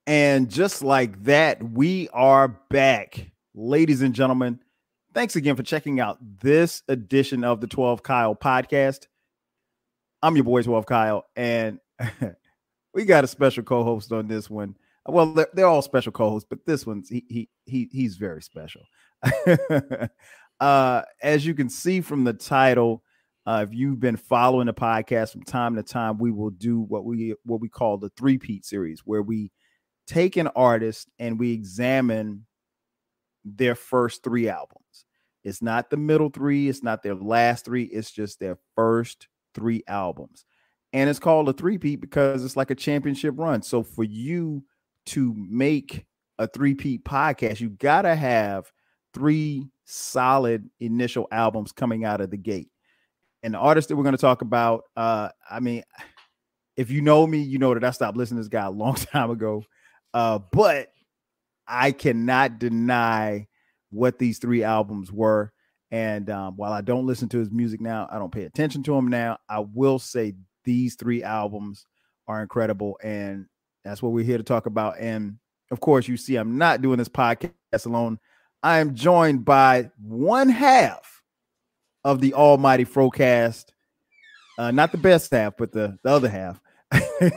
And just like that, we are back. Ladies and gentlemen, thanks again for checking out this edition of the 12 Kyle podcast. I'm your boy, 12 Kyle, and we got a special co-host on this one. Well, they're all special co-hosts, but this one's he's very special. As you can see from the title, if you've been following the podcast from time to time, we will do what we call the three-peat series, where we take an artist and we examine their first three albums. It's not the middle three, it's not their last three, it's just their first three albums. And it's called a three-peat because it's like a championship run. So for you to make a three-peat podcast, you gotta have three solid initial albums coming out of the gate. And the artist that we're going to talk about, if you know me, you know that I stopped listening to this guy a long time ago. But I cannot deny what these three albums were. And while I don't listen to his music now, I don't pay attention to him now, I will say these three albums are incredible. And that's what we're here to talk about. And of course, you see, I'm not doing this podcast alone. I am joined by one half of the almighty Frocast. Not the best half, but the other half.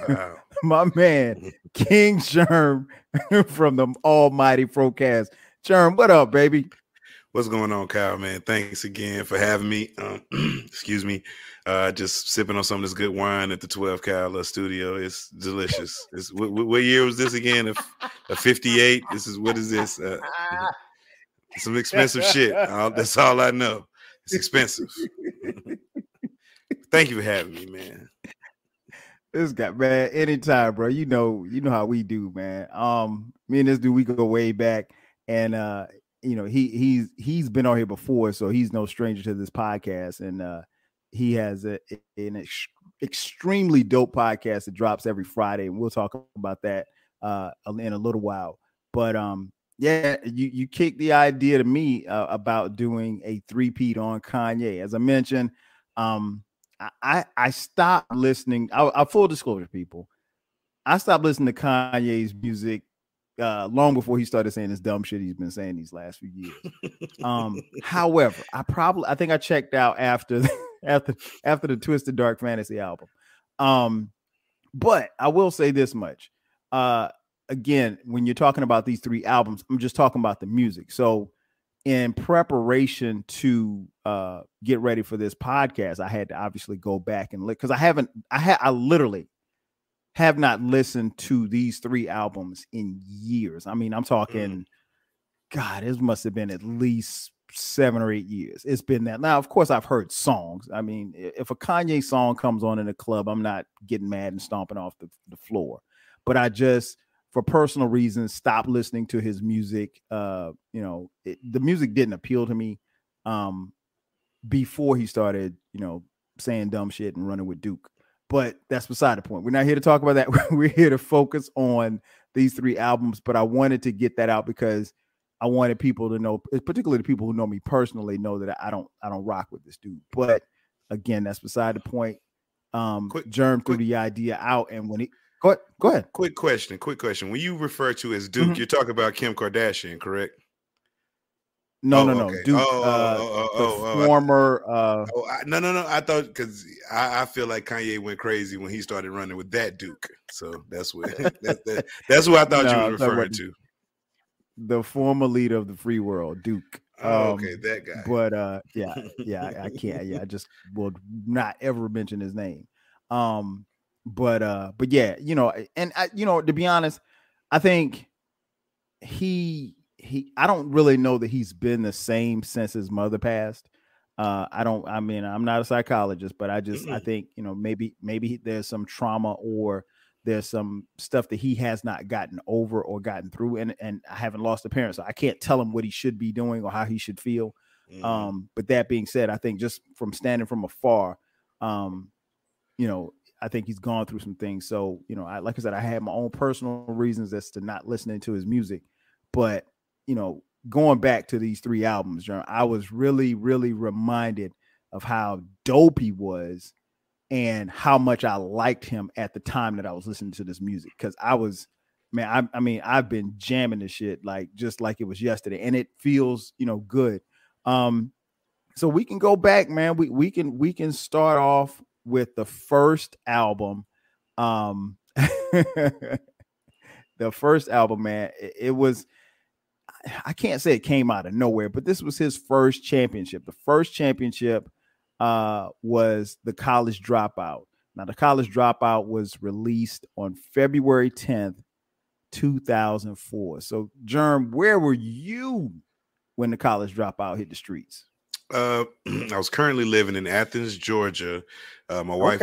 Wow. My man, King Jerm from the almighty Frocast. Jerm, what up, baby? What's going on, Kyle, man? Thanks again for having me. Excuse me. Just sipping on some of this good wine at the 12 Kyle studio. It's delicious. What year was this again? A 58? What is this? Some expensive shit. That's all I know. It's expensive. Thank you for having me, man. This guy, man, anytime, bro. You know how we do, man. Me and this dude, we go way back, and he's been on here before, so he's no stranger to this podcast, and he has an extremely dope podcast that drops every Friday, and we'll talk about that in a little while. But yeah, you kicked the idea to me about doing a three-peat on Kanye. As I mentioned, I stopped listening. I full disclosure, people, I stopped listening to Kanye's music long before he started saying this dumb shit he's been saying these last few years. However, I think I checked out after the Twisted Dark Fantasy album. But I will say this much. Again, when you're talking about these three albums, I'm just talking about the music. So in preparation to get ready for this podcast, I had to obviously go back and look, because I literally have not listened to these three albums in years. I mean, I'm talking, God, it must have been at least 7 or 8 years. It's been that. Now, of course, I've heard songs. I mean, if a Kanye song comes on in a club, I'm not getting mad and stomping off the floor. But I just, for personal reasons, stopped listening to his music. The music didn't appeal to me before he started, saying dumb shit and running with Duke. But that's beside the point. We're not here to talk about that. We're here to focus on these three albums. But I wanted to get that out because I wanted people to know, particularly the people who know me personally, know that I don't rock with this dude. But again, that's beside the point. Jerm threw the idea out, and when he go ahead. Quick question. When you refer to as Duke, you're talking about Kim Kardashian, correct? No. Okay. Duke, former. No. I thought, because I feel like Kanye went crazy when he started running with that Duke. So that's what that's what I thought you were referring to. The former leader of the free world, Duke. Okay, that guy. But I can't. Yeah, I just will not ever mention his name. But yeah, to be honest, I think I don't really know that he's been the same since his mother passed. I'm not a psychologist, but I think, maybe there's some trauma, or there's some stuff that he has not gotten over or gotten through. And I haven't lost a parent, so I can't tell him what he should be doing or how he should feel. But that being said, I think just from standing from afar, I think he's gone through some things. So, like I said, I had my own personal reasons as to not listening to his music, but, going back to these three albums, I was really, really reminded of how dope he was and how much I liked him at the time that I was listening to this music. Cause I was man, I mean, I've been jamming this shit like just like it was yesterday, and it feels, good. So we can go back, man. We can start off with the first album. The first album, man. It was, I can't say it came out of nowhere, but this was his first championship. The first championship was the College Dropout. Now, the College Dropout was released on February 10th, 2004. So, Jerm, where were you when the College Dropout hit the streets? I was currently living in Athens, Georgia. My wife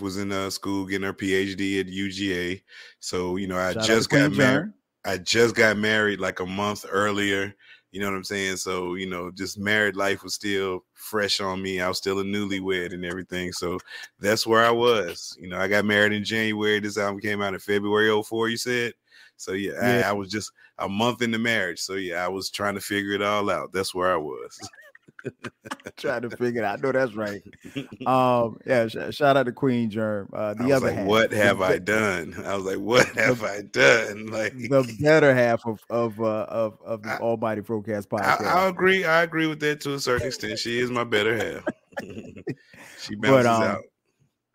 was in school getting her PhD at UGA. So, I just got married. I just got married like a month earlier. You know what I'm saying? So, just married life was still fresh on me. I was still a newlywed and everything. So that's where I was. I got married in January. This album came out in February 2004, you said? So, yeah. I was just a month into marriage. So, yeah, I was trying to figure it all out. That's where I was. Trying to figure it out. I know that's right. Shout out to Queen Jerm. The other half. What have I done? I was like, what have I done? Like the better half of the Almighty Broadcast podcast. I agree with that to a certain extent. She is my better half. She bounces out.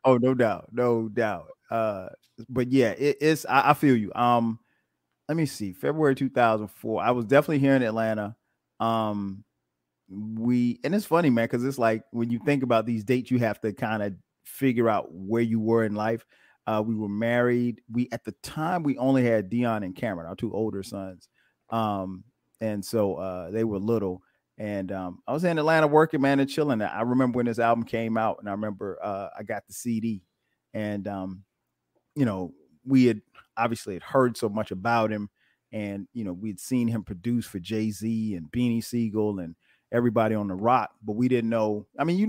Oh, no doubt. But yeah, it's I feel you. Let me see. February 2004. I was definitely here in Atlanta. And it's funny, man, because it's like when you think about these dates, you have to kind of figure out where you were in life. We were married. At the time we only had Dion and Cameron, our two older sons. And so they were little. And I was in Atlanta working, man, and chilling. I remember when this album came out, and I remember I got the CD. And we had obviously heard so much about him. And we'd seen him produce for Jay-Z and Beanie Siegel and everybody on the rock, but we didn't know. I mean, you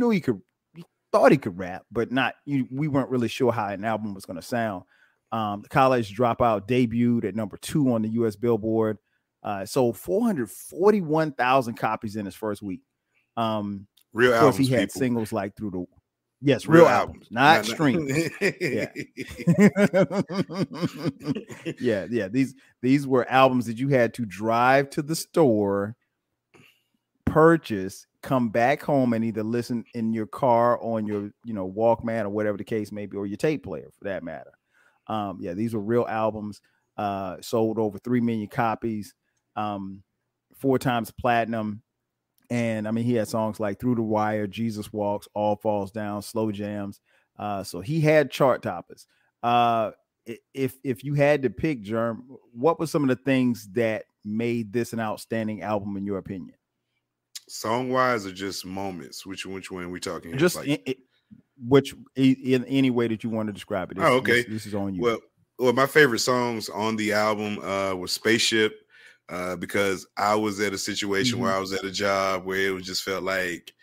thought he could rap, but we weren't really sure how an album was going to sound. The College Dropout debuted at number 2 on the US Billboard. Sold 441,000 copies in his first week. Real of course, albums, he had people. Singles like real albums, not streams. Yeah. These were albums that you had to drive to the store, purchase, come back home, and either listen in your car on your Walkman or whatever the case may be, or your tape player for that matter. These were real albums. Sold over 3 million copies, 4 times platinum. And I mean, he had songs like Through the Wire, Jesus Walks, All Falls Down, Slow Jams. So he had chart toppers. If you had to pick, Jerm, what were some of the things that made this an outstanding album in your opinion? Song wise or just moments? Which one are we talking here? Just in any way that you want to describe it. Okay. This is on you. Well, my favorite songs on the album was Spaceship, because I was at a situation where I was at a job where it was just felt like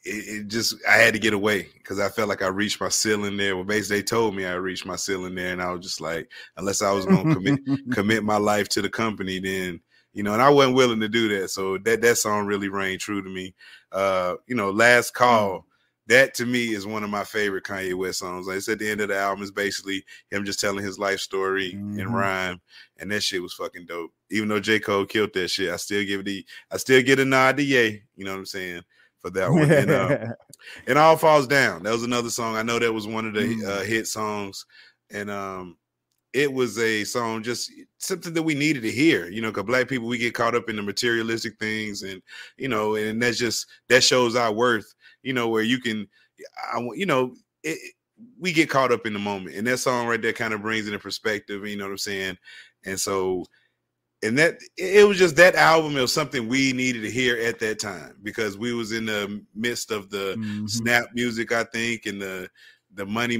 I had to get away because I felt like I reached my ceiling there. Well, basically they told me I reached my ceiling there, and I was just like, unless I was going to commit my life to the company, then and I wasn't willing to do that. So that song really rang true to me. Last Call, that to me is one of my favorite Kanye West songs. Like I said, at the end of the album is basically him just telling his life story in rhyme, and that shit was fucking dope. Even though J. Cole killed that shit, I still get a nod to Ye. You know what I'm saying? For that one. And It All Falls Down. That was another song. I know that was one of the hit songs, and it was a song, just something that we needed to hear, because Black people, we get caught up in the materialistic things, and, and that shows our worth, where you can, we get caught up in the moment, and that song right there kind of brings it in perspective, you know what I'm saying? And so, and that, it was just that album, it was something we needed to hear at that time, because we was in the midst of the snap music, I think, and the money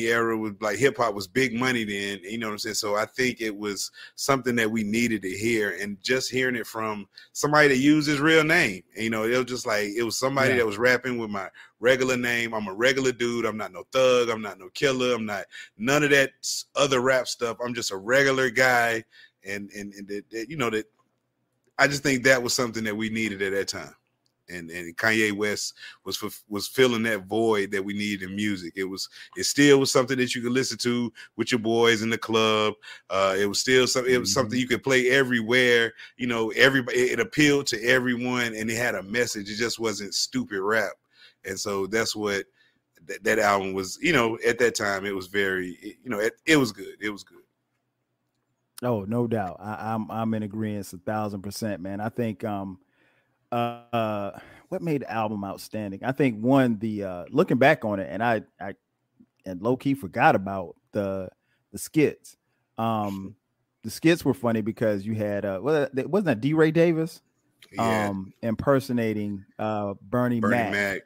era. Was like hip hop was big money then, you know what I'm saying? So I think it was something that we needed to hear, and just hearing it from somebody that used his real name, it was just like, it was somebody that was rapping with my regular name. I'm a regular dude. I'm not no thug. I'm not no killer. I'm not none of that other rap stuff. I'm just a regular guy. And that I just think that was something that we needed at that time. And Kanye West was filling that void that we needed in music. It still was something that you could listen to with your boys in the club. It was still something. It was something you could play everywhere. You know, everybody. It appealed to everyone, and it had a message. It just wasn't stupid rap. And so that's what that album was. You know, at that time, it was very. You know, it was good. It was good. Oh, no doubt. I'm in agreement 1,000%, man. I think what made the album outstanding? I think one, the looking back on it, and I and low key forgot about the skits. The skits were funny because you had wasn't that D. Ray Davis impersonating Bernie Mac.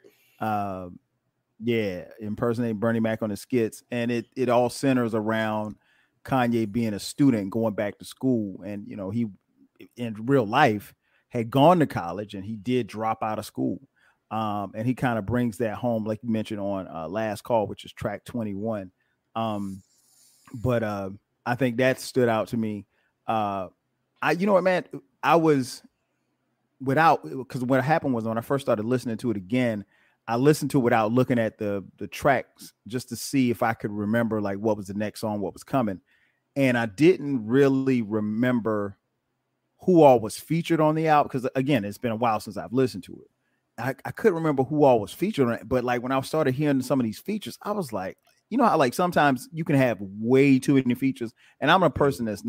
Impersonating Bernie Mac on the skits, and it all centers around Kanye being a student going back to school, and you know, he in real life had gone to college and he did drop out of school. And he kind of brings that home, like you mentioned on Last Call, which is track 21. But I think that stood out to me. You know what, man, I was because what happened was when I first started listening to it again, I listened to it without looking at the tracks just to see if I could remember like what was the next song, what was coming. And I didn't really remember who all was featured on the album, because again, it's been a while since I've listened to it. I couldn't remember who all was featured on it, but like when I started hearing some of these features, I was like, you know how like sometimes you can have way too many features, and I'm a person that's I'm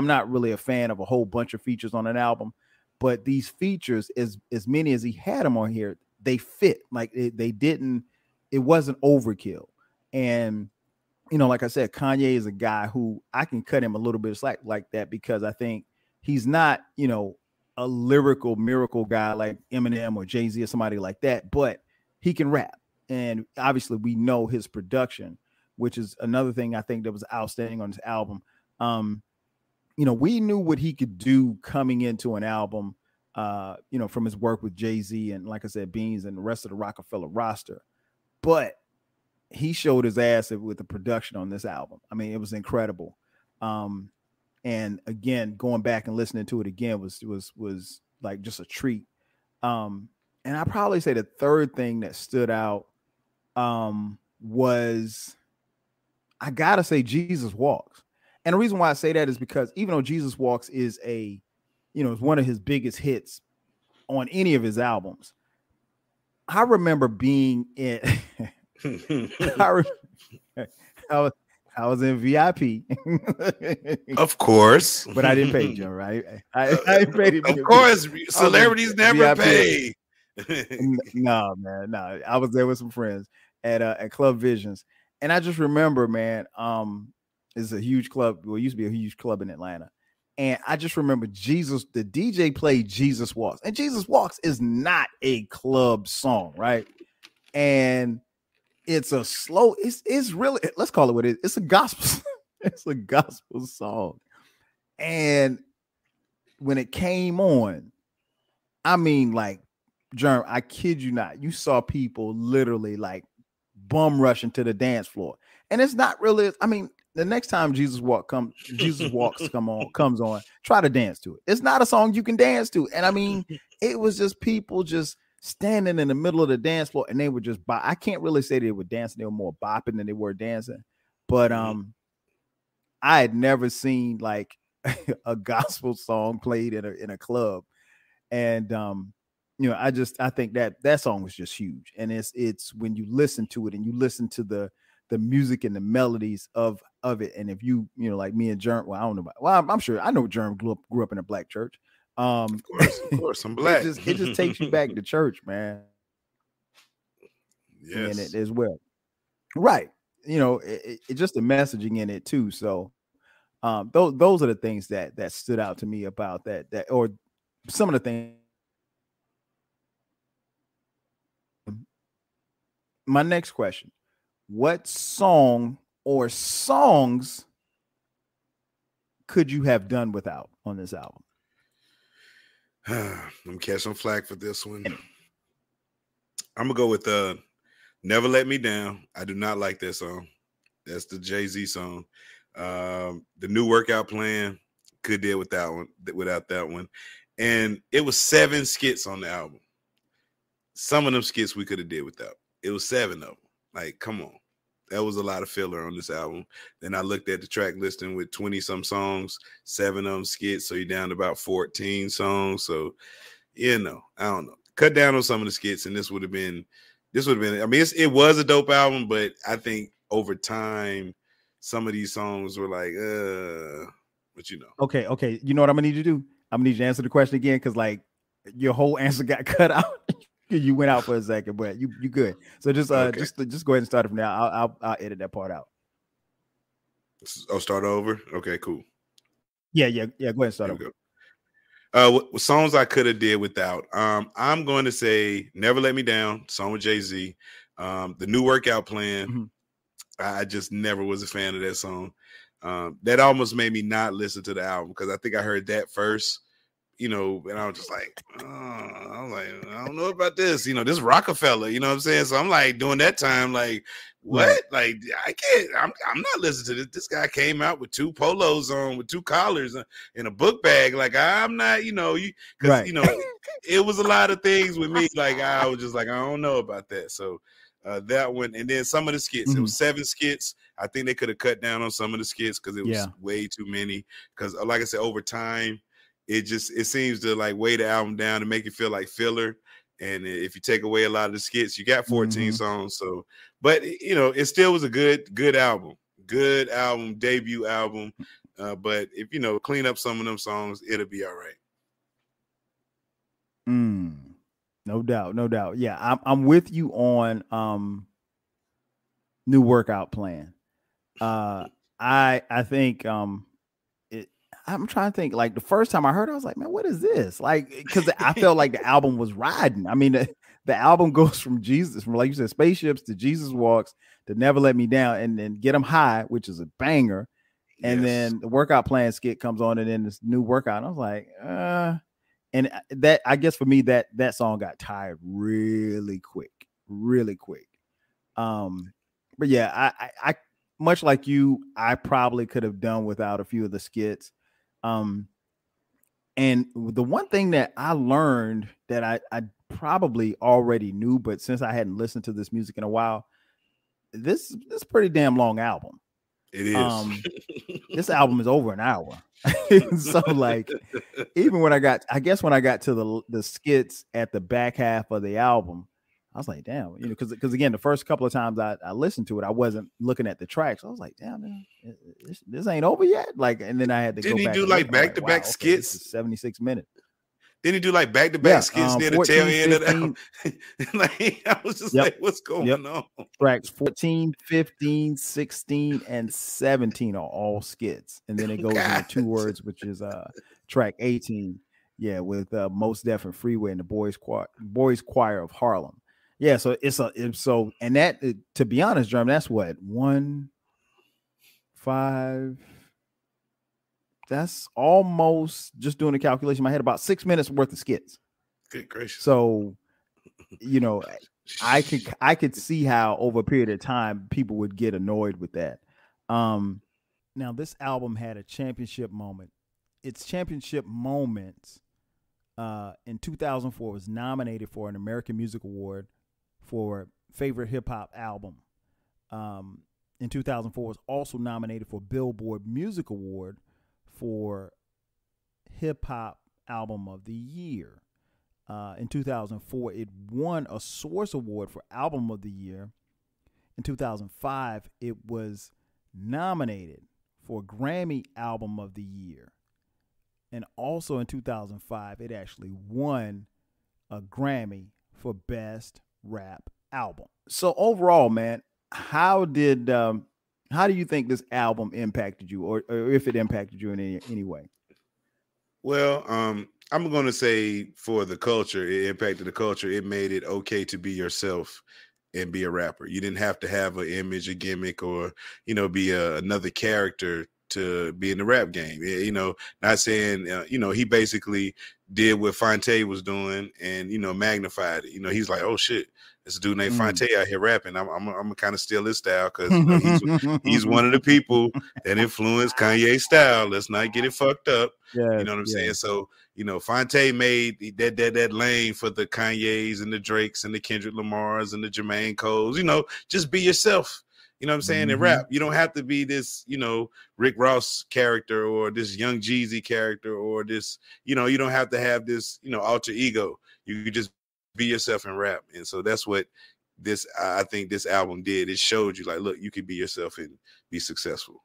not really a fan of a whole bunch of features on an album, but these features, as many as he had them on here, they fit. Like it wasn't overkill. And you know, like I said, Kanye is a guy who I can cut him a little bit of slack like that, because I think he's not, you know, a lyrical miracle guy like Eminem or Jay-Z or somebody like that, but he can rap. And obviously we know his production, which is another thing I think that was outstanding on this album. You know, we knew what he could do coming into an album, you know, from his work with Jay-Z and, like I said, Beans and the rest of the Rockefeller roster. But he showed his ass with the production on this album. I mean, it was incredible. And again, going back and listening to it again was like just a treat. And I probably say the third thing that stood out was, I gotta say, Jesus Walks. And the reason why I say that is because even though Jesus Walks is it's one of his biggest hits on any of his albums, I remember being in I was in VIP. Of course. But I didn't pay Jerm, right? I didn't pay him. Of course, celebrities never pay. No, man, no. I was there with some friends at Club Visions. And I just remember, man, it's a huge club. Well, it used to be a huge club in Atlanta. And I just remember the DJ played Jesus Walks. And Jesus Walks is not a club song, right? And it's a slow, it's really, let's call it what it is. It's a gospel, it's a gospel song. And when it came on, I mean, like, Jerm, I kid you not, you saw people literally like bum rushing to the dance floor. And it's not really, I mean, the next time Jesus Walks comes on, try to dance to it. It's not a song you can dance to. And I mean, it was just people just standing in the middle of the dance floor, and they were just I can't really say they were dancing, they were more bopping than they were dancing. But I had never seen like a gospel song played in a club. And you know, I think that song was just huge. And it's when you listen to it and you listen to the music and the melodies of it. And if you know, like me and Jerm, well, I don't know about, well, I'm sure I know Jerm grew up in a black church. Of course, I'm black. It just takes you back to church, man. Yes, and it as well, right? You know, it just the messaging in it too. So, those are the things that stood out to me about that, or some of the things. My next question: what song or songs could you have done without on this album? I'm catching some flack for this one. I'm gonna go with "Never Let Me Down." I do not like that song. That's the Jay-Z song. The New Workout Plan could deal with that one, without that one. And it was 7 skits on the album. some of them skits we could have did without. It was 7 of them. Like, come on. That was a lot of filler on this album. Then I looked at the track listing with 20 some songs, 7 of them skits. So you're down to about 14 songs. So, I don't know. Cut down on some of the skits, and this would have been, I mean, it was a dope album, but I think over time, some of these songs were like, but Okay. You know what I'm gonna need you to do? I'm gonna need you to answer the question again, because like your whole answer got cut out. You went out for a second, but you good. So just Okay. just go ahead and start it from now. I'll edit that part out. Oh, start over. Okay, cool. Yeah. Go ahead and start over. What songs I could have did without? I'm going to say "Never Let Me Down," song with Jay-Z. The New Workout Plan. Mm-hmm. I just never was a fan of that song. That almost made me not listen to the album, because I think I heard that first, and I was just like, I don't know about this, this Rockefeller, you know what I'm saying? So I'm like, during that time, like, what? Right. Like, I can't, I'm not listening to this. This guy came out with 2 polos on, with 2 collars in a book bag. Like, I'm not, because, it was a lot of things with me. Like, I was just like, I don't know about that. So that one, and then some of the skits, It was 7 skits. I think they could have cut down on some of the skits, because it was way too many. Because like I said, over time, it seems to like weigh the album down and make it feel like filler. And if you take away a lot of the skits, you got 14 songs. So, but it still was a good album, debut album. But if clean up some of them songs, it'll be all right. No doubt. Yeah, I'm with you on New Workout Plan. I think I'm trying to think, like the first time I heard it, I was like, man, what is this? Like, because I felt like the album was riding. I mean, the album goes from like you said, Spaceships to Jesus Walks to Never Let Me Down, and then Get 'Em High, which is a banger. And then the Workout Plan skit comes on, and then this New Workout. And I was like, and that, I guess for me, that song got tired really quick. But yeah, I much like you, I probably could have done without a few of the skits. And the one thing that I learned that I probably already knew, but since I hadn't listened to this music in a while, this is a pretty damn long album. It is. This album is over an hour. So like, even when I got to the skits at the back half of the album, I was like, damn, because again, the first couple of times I listened to it, I wasn't looking at the tracks. I was like, damn, man, this ain't over yet. Like, and then I had to go back. Didn't he do like back-to-back skits? 76 minutes. Didn't he do like back-to-back skits near the tail end of that? Like, I was just like, what's going on? Tracks 14, 15, 16, and 17 are all skits. And then it goes into 2 words, which is track 18. Yeah, with Most Def and Freeway and the Boys Choir of Harlem. Yeah, so and that, to be honest, Jerm, that's what 1, 5. That's almost, just doing the calculation in my head, about 6 minutes worth of skits. Good gracious. So, I could see how over a period of time people would get annoyed with that. Now this album had a championship moment. Its championship moments in 2004 was nominated for an American Music Award for favorite hip hop album. In 2004 was also nominated for Billboard Music Award for hip hop album of the year. In 2004, it won a Source Award for album of the year. In 2005, it was nominated for Grammy album of the year. And also in 2005, it actually won a Grammy for best rap album. So overall, man, how do you think this album impacted you, or if it impacted you in any way? Well, I'm going to say for the culture, it impacted the culture. It made it okay to be yourself and be a rapper. You didn't have to have an image, a gimmick, or, be another character to be in the rap game. Not saying, he basically did what Fonte was doing and, magnified it. He's like, oh shit, It's a dude named Fonte out here rapping. I'm gonna kind of steal his style because he's one of the people that influenced Kanye's style. Let's not get it fucked up. Yes, you know what I'm saying? So Fonte made that lane for the Kanyes and the Drakes and the Kendrick Lamars and the Jermaine Coles. Just be yourself. You know what I'm saying? And rap. You don't have to be this, Rick Ross character or this Young Jeezy character or this, you don't have to have this, alter ego. You could just be yourself and rap. And so that's what I think this album did. It showed you like, look, you can be yourself and be successful.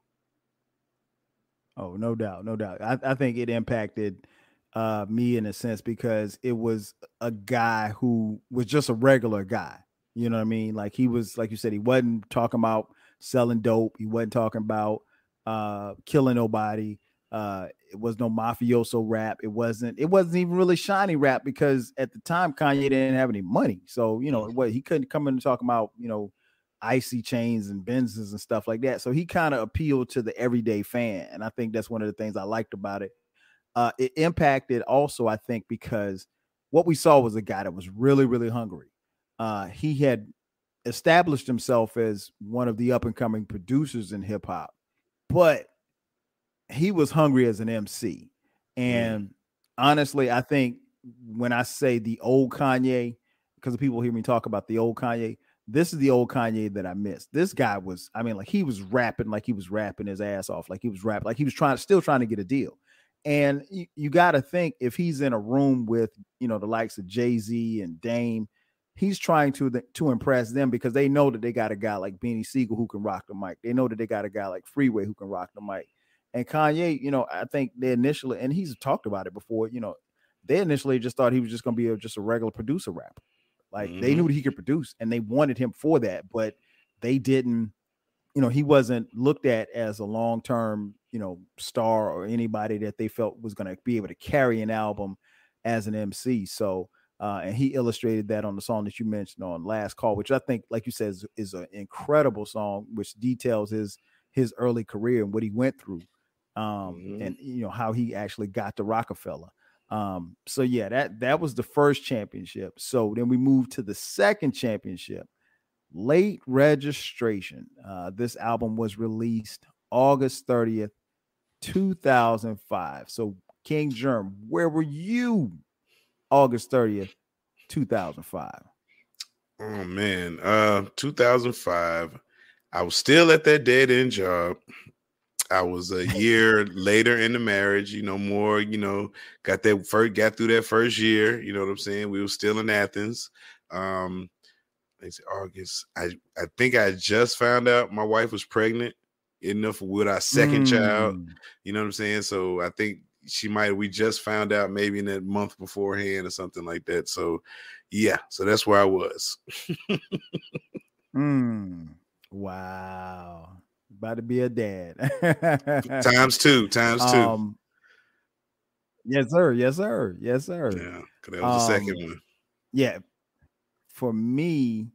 Oh, no doubt. No doubt. I think it impacted me in a sense because it was a guy who was just a regular guy. You know what I mean? Like he was, like you said, he wasn't talking about selling dope. He wasn't talking about killing nobody. It was no mafioso rap. It wasn't even really shiny rap because at the time Kanye didn't have any money. So, he couldn't come in and talk about, icy chains and Benzes and stuff like that. So he kind of appealed to the everyday fan. And I think that's one of the things I liked about it. It impacted also, I think, because what we saw was a guy that was really, really hungry. He had established himself as one of the up and coming producers in hip hop, but he was hungry as an MC. And honestly, I think when I say the old Kanye, because people hear me talk about the old Kanye, this is the old Kanye that I missed. This guy was, he was rapping like he was rapping his ass off, like he was rapping, like he was still trying to get a deal. And you got to think if he's in a room with, the likes of Jay-Z and Dame, he's trying to impress them because they know that they got a guy like Beanie Siegel who can rock the mic. They know that they got a guy like Freeway who can rock the mic. And Kanye, I think they initially, and he's talked about it before, they initially just thought he was just going to be just a regular producer rapper. Like they knew that he could produce and they wanted him for that, but they didn't, he wasn't looked at as a long-term, star or anybody that they felt was going to be able to carry an album as an MC. So, and he illustrated that on the song that you mentioned on Last Call, which I think, like you said, is an incredible song, which details his early career and what he went through. And how he actually got to Rockefeller. So yeah, that was the first championship. So then we moved to the second championship, Late Registration. This album was released August 30th, 2005. So King Jerm, where were you August 30th, 2005? Oh man, 2005. I was still at that dead end job. I was a year later in the marriage, got through that first year. You know what I'm saying? We were still in Athens. It's August. I think I just found out my wife was pregnant enough with our second child. You know what I'm saying? So I think we just found out maybe in that month beforehand or something like that. So yeah, so that's where I was. Wow. About to be a dad. times two. Yes, sir. Yeah, because that was the second one. Yeah. For me,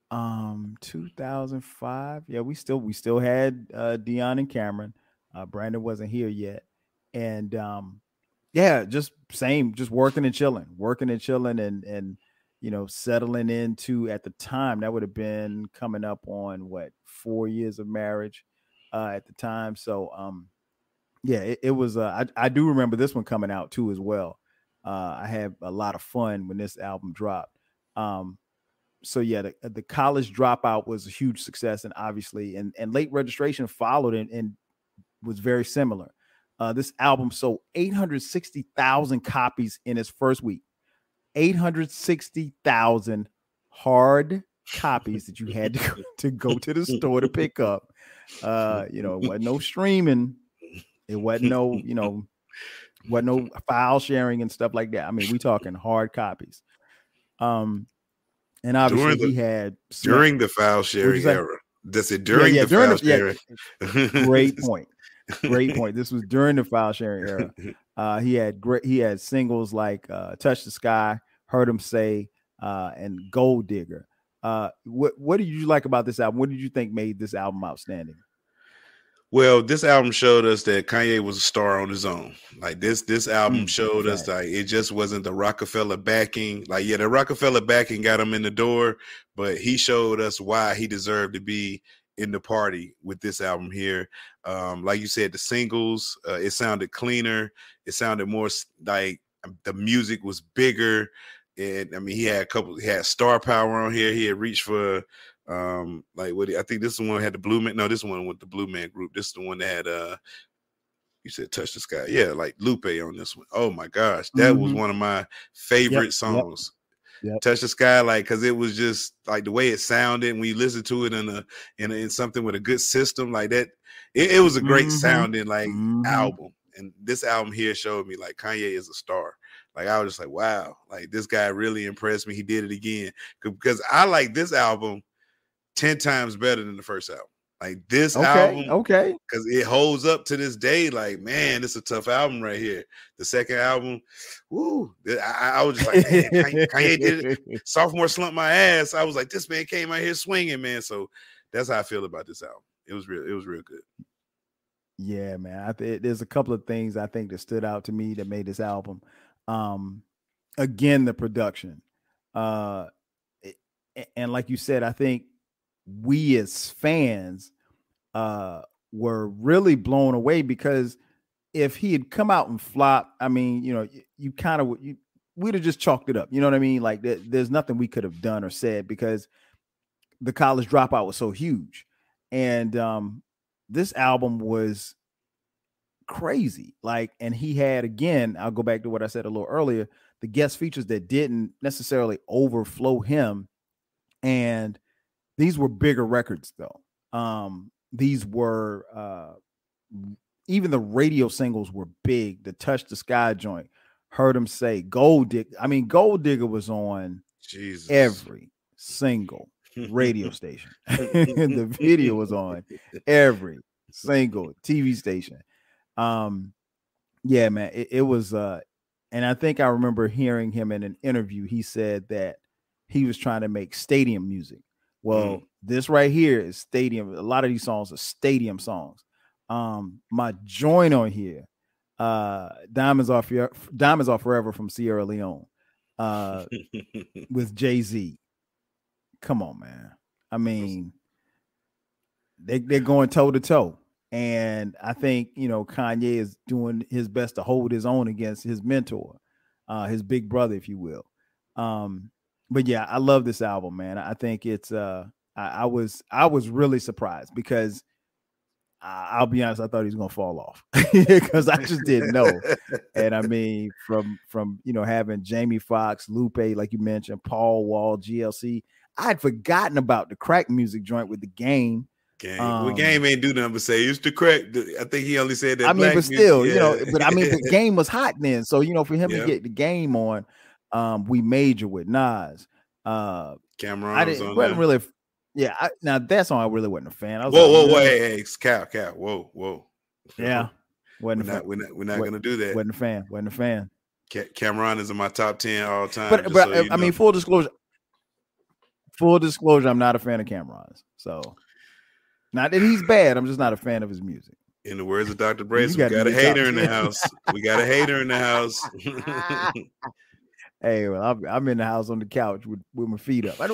2005. Yeah, we still had Dion and Cameron. Brandon wasn't here yet. And yeah, just working and chilling and settling into, at the time, that would have been coming up on 4 years of marriage at the time. So yeah, it was I do remember this one coming out too as well. I had a lot of fun when this album dropped. So yeah, the College Dropout was a huge success, and obviously and Late Registration followed and was very similar. This album sold 860,000 copies in its first week. 860,000 hard copies that you had to go to the store to pick up. It wasn't no streaming. It wasn't no, wasn't no file sharing and stuff like that. I mean, we talking hard copies. And obviously he had during the file sharing era. That's it. During the file sharing. Great point. This was during the file sharing era. He had singles like Touch the Sky, Heard Him Say, and Gold Digger. What did you like about this album? What did you think made this album outstanding? Well, this album showed us that Kanye was a star on his own. Like this album showed us that it just wasn't the Rockefeller backing. Like, yeah, the Rockefeller backing got him in the door, but he showed us why he deserved to be in the party with this album here. Like you said, the singles, it sounded cleaner. It sounded more like the music was bigger. And I mean, he had star power on here. He had reached for like what I think this is the one that had the Blue Man. No, this one with the Blue Man Group. This is the one that had you said Touch the Sky. Yeah, like Lupe on this one. Oh my gosh, that was one of my favorite songs. Yep. Touch the Sky, like, because it was just like the way it sounded when you listen to it in something with a good system like that. It was a great sounding like album. And this album here showed me like Kanye is a star. Like I was just like, wow, like this guy really impressed me. He did it again because I like this album 10 times better than the first album. Like this album, because it holds up to this day. Like, man, it's a tough album right here. The second album, woo, I was just like, man, Kanye did it. Sophomore slumped my ass. I was like, this man came out here swinging, man. So that's how I feel about this album. It was real good. Yeah, man. There's a couple of things I think that stood out to me that made this album. Again, the production. And like you said, I think we as fans were really blown away because if he had come out and flopped, I mean, you know, we'd have just chalked it up. You know what I mean? Like there's nothing we could have done or said because the college dropout was so huge. And this album was crazy. Like, and he had, again, I'll go back to what I said a little earlier, the guest features that didn't necessarily overflow him. And these were bigger records though. These were even the radio singles were big. The Touch the Sky joint, Heard Him Say, Gold Digger. I mean, Gold Digger was on every single radio station. The video was on every single TV station. Yeah, man, it was and I think I remember hearing him in an interview. He said that he was trying to make stadium music. Well, this right here is stadium. A lot of these songs are stadium songs. My joint on here, Diamonds Are Forever from Sierra Leone, with Jay-Z. Come on, man. I mean, they're going toe to toe. And I think, you know, Kanye is doing his best to hold his own against his mentor, his big brother, if you will. But yeah, I love this album, man. I think it's I was really surprised because I'll be honest, I thought he was gonna fall off because I just didn't know. And I mean, from you know, having Jamie Foxx, Lupe, like you mentioned, Paul Wall, GLC, I had forgotten about the crack music joint with the Game. Game ain't do nothing but say it's the crack. I think he only said that. I mean, but still, you know, but I mean, the Game was hot then. So, you know, for him to get the Game on, We Major with Nas. Cameron wasn't really. Yeah, now that song I really wasn't a fan. I was whoa, hey, Cap, whoa. Yeah, we're not gonna do that. Wasn't a fan. Cameron is in my top 10 all time. But I mean, full disclosure, I'm not a fan of Cameron's. So, not that he's bad. I'm just not a fan of his music. In the words of Dr. Brace, we got a hater in the house. We got a hater in the house. Hey, well, I'm in the house on the couch with my feet up. I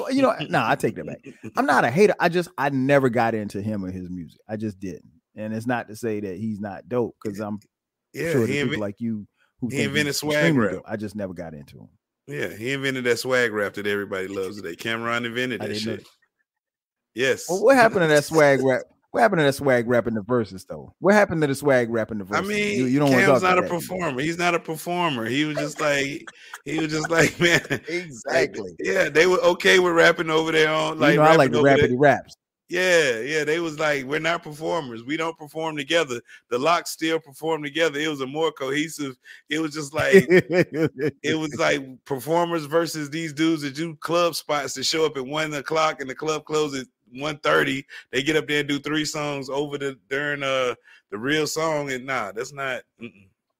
take that back. I'm not a hater. I never got into him or his music. I just didn't. And it's not to say that he's not dope, because I'm sure that people like you who he invented swag rap. Dope, I just never got into him. Yeah, he invented that swag rap that everybody loves today. Cameron invented that shit. Yes. Well, what happened to that swag rap? What happened to that swag rap in the verses, though? What happened to the swag rap in the verses? I mean, you don't Cam's not a performer. He's not a performer. He was just like, man. Exactly. Like, yeah, they were okay with rapping over there on like. I like the rapidy raps. Yeah. They was like, we're not performers. We don't perform together. The Locks still perform together. It was a more cohesive. It was just like it was like performers versus these dudes that do club spots that show up at 1:00 and the club closes at 1:30. They get up there and do 3 songs over during the real song. And nah, that's not.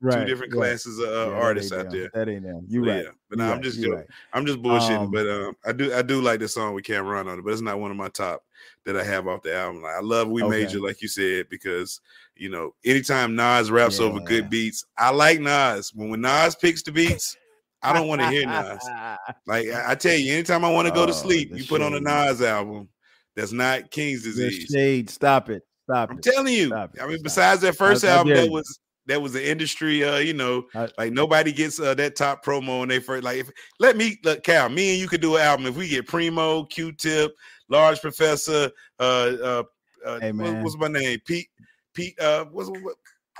two Right, different right. classes of Yeah, that artists ain't out them. there. That ain't them. You So right. yeah, but You nah, right. You right. I'm just bullshitting. But I do like this song with Cameron on it, but it's not one of my top that I have off the album. Like, I love We Made You, like you said, because anytime Nas raps over good beats, I like Nas. When Nas picks the beats, I don't want to hear Nas. Like I tell you, anytime I want to go to sleep, you put on a Nas album that's not King's Disease. The shade. Stop it. Stop it. I'm telling you. Stop it. I mean, besides that first album, that was the industry. Like nobody gets that top promo when they first. Like, Cal, me and you could do an album if we get Primo, Q-Tip, Large Professor. Hey, man. What's my name? Pete.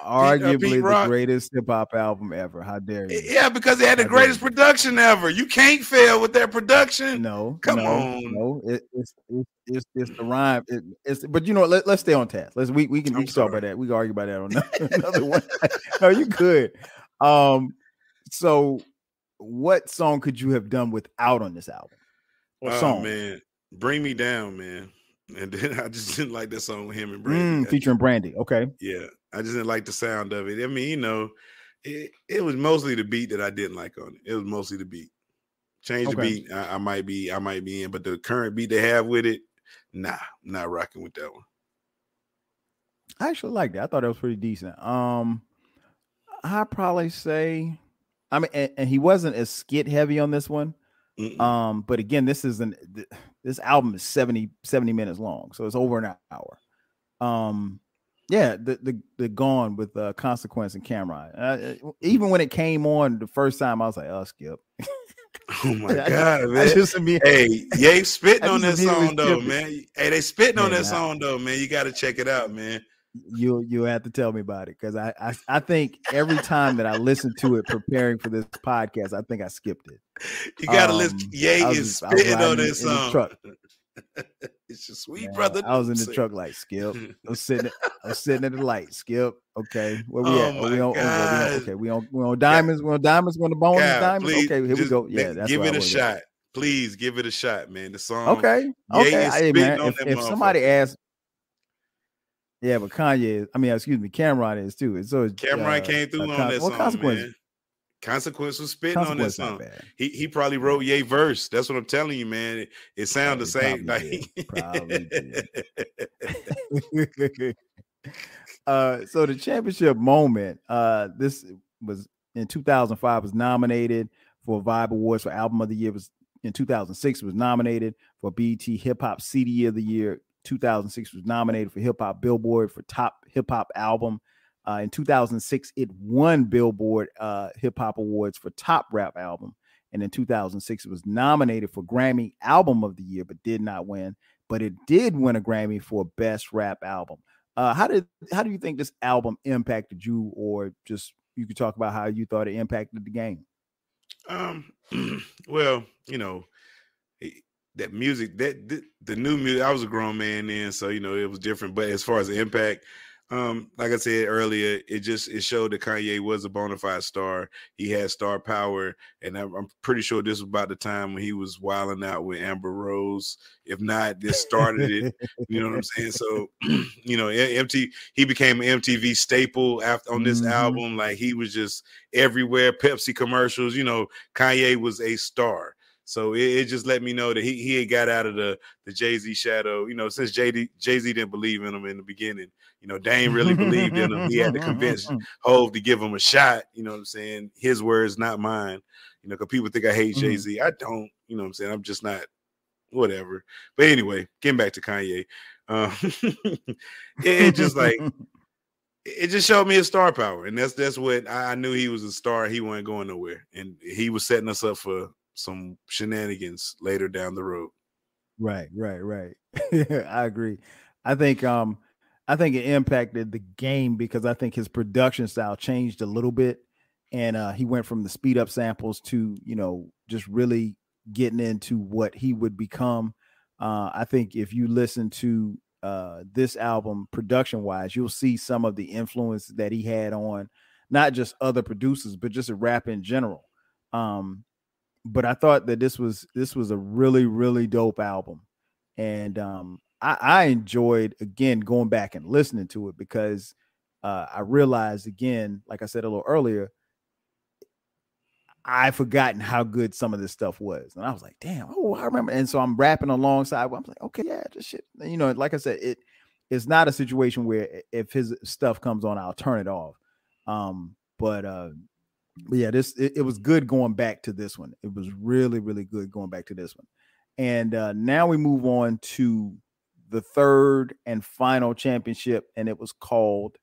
Arguably Pete the greatest hip hop album ever. How dare you? Yeah, because they had the greatest production ever. You can't fail with their production. Come on. No, it's the rhyme. But let's stay on task. We can talk about that. We can argue about that on another one. No, you could. So what song could you have done without on this album? Or song? Man, Bring Me Down, man. And then I just didn't like that song with him and Brandy. Featuring Brandy. Okay. Yeah. I just didn't like the sound of it. I mean, it was mostly the beat that I didn't like on it. It was mostly the beat. Change the beat. I might be in, but the current beat they have with it, nah, not rocking with that one. I actually liked it. I thought it was pretty decent. I'd probably say, I mean, and he wasn't as skit heavy on this one. But again, this album is 70 minutes long, so it's over an hour. Yeah, the Gone with Consequence and Cameron. Even when it came on the first time, I was like, "Oh, skip." Oh my god, man! Hey, Ye spitting on that song though, man. Hey, they spitting on that song though, man. You got to check it out, man. You'll have to tell me about it, because I think every time that I listen to it preparing for this podcast, I think I skipped it. You gotta listen. Ye is spitting on this song. It's your sweet brother. I was in the truck like, Skip. I was sitting at the light. Skip. Okay, where we at? We on diamonds. We're on diamonds. We're on the bonus diamonds. Please, okay, here we go. Yeah, that's give it a shot. Please give it a shot, man. The song. Okay. Hey, man, if somebody asks, yeah, but Cameron is too. So Cameron came through on that song, Consequence. Man. Consequence was spitting on that song. He probably wrote Ye verse. That's what I'm telling you, man. It sounds the same. So the championship moment, this was in 2005, was nominated for Vibe Awards for Album of the Year. Was in 2006 was nominated for BET Hip Hop CD of the Year. 2006 was nominated for Hip Hop Billboard for Top Hip Hop Album. In 2006, it won Billboard Hip Hop Awards for Top Rap Album. And in 2006, it was nominated for Grammy Album of the Year, but did not win. But it did win a Grammy for Best Rap Album. How do you think this album impacted you, or just you could talk about how you thought it impacted the game? Well, that music, the new music, I was a grown man then, so it was different. But as far as the impact, like I said earlier, it showed that Kanye was a bona fide star. He had star power, and I'm pretty sure this was about the time when he was wilding out with Amber Rose. If not, this started it. You know what I'm saying? So, he became an MTV staple on this album. Like, he was just everywhere. Pepsi commercials. Kanye was a star. So it just let me know that he had got out of the Jay-Z shadow. Since Jay-Z didn't believe in him in the beginning. Dame really believed in him. He had to convince Hov to give him a shot. You know what I'm saying? His words, not mine. Because people think I hate Jay-Z. I don't. You know what I'm saying? I'm just not. Whatever. But anyway, getting back to Kanye, it just like it just showed me his star power, and that's what I knew. He was a star. He wasn't going nowhere, and he was setting us up for some shenanigans later down the road. Right. I agree. I think it impacted the game because I think his production style changed a little bit, and he went from the speed up samples to just really getting into what he would become. I think if you listen to this album production wise, you'll see some of the influence that he had on not just other producers, but just a rap in general. But I thought that this was a really, really dope album. And I enjoyed, again, going back and listening to it because I realized again, like I said a little earlier, I forgotten how good some of this stuff was, and I was like, "Damn, oh, I remember." And so I'm rapping alongside. I'm like, "Okay, yeah, just shit." Like I said, it's not a situation where if his stuff comes on, I'll turn it off. But yeah, it was good going back to this one. It was really, really good going back to this one. And now we move on to the third and final championship, and it was called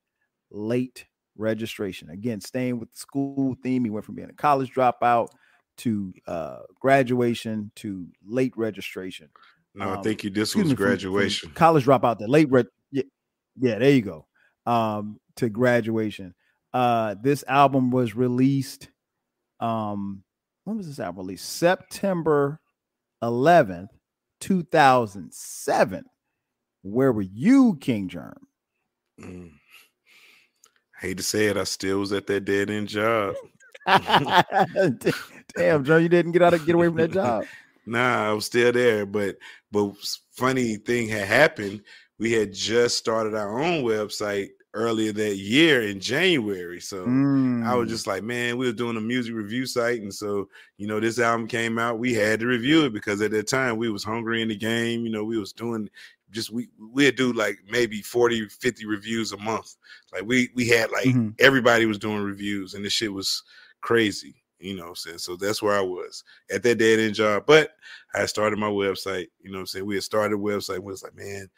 Late Registration. Again, staying with the school theme, he went from being a college dropout to graduation to late registration. No, I think this Excuse was me, graduation. from college dropout to yeah, there you go. To graduation. This album was released. When was this album released? September 11th, 2007. Where were you, King Jerm? Hate to say it, I still was at that dead end job. Damn, Joe, you didn't get away from that job. Nah, I was still there, but funny thing had happened. We had just started our own website earlier that year in January. So I was just like, man, we were doing a music review site. And so, this album came out, we had to review it because at that time we was hungry in the game. We was doing we'd do like maybe 40, 50 reviews a month. Like we had like everybody was doing reviews and this shit was crazy. So that's where I was at that dead end job. But I started my website, we had started a website and we was like, man,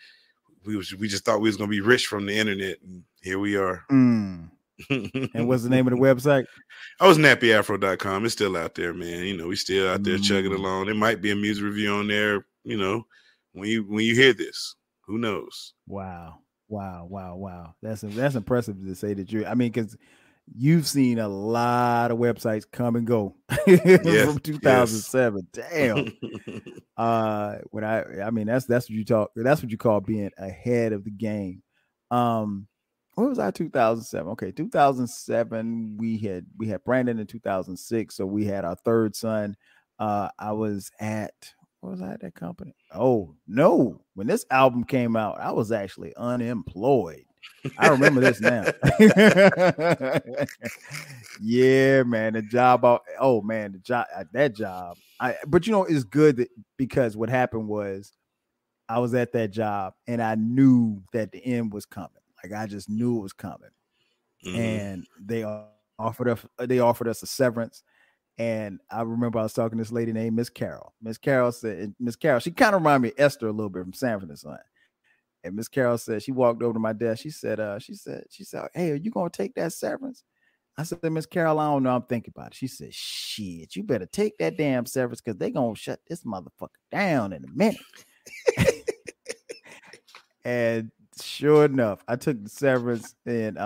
we just thought we was gonna be rich from the internet, and here we are. And what's the name of the website? I was nappyafro.com. It's still out there, man. We still out there chugging along. There might be a music review on there, when you hear this. Who knows? Wow. That's impressive to say that because you've seen a lot of websites come and go from 2007. Yes. Damn. That's what you call being ahead of the game. What was our 2007? Okay, 2007. We had Brandon in 2006, so we had our third son. I was at that company? Oh no! When this album came out, I was actually unemployed. I remember this now. Yeah, man, the job. Oh man, that job. But it's good because what happened was I was at that job and I knew that the end was coming. Like I just knew it was coming, and they offered us a severance. And I remember I was talking to this lady named Miss Carol. Miss Carol, she kind of reminded me of Esther a little bit from Sanford and Son. And Miss Carol said, she walked over to my desk. She said, "Hey, are you gonna take that severance?" I said, "Miss Carol, I don't know. I'm thinking about it." She said, "Shit, you better take that damn severance because they're gonna shut this motherfucker down in a minute." And sure enough, I took the severance, and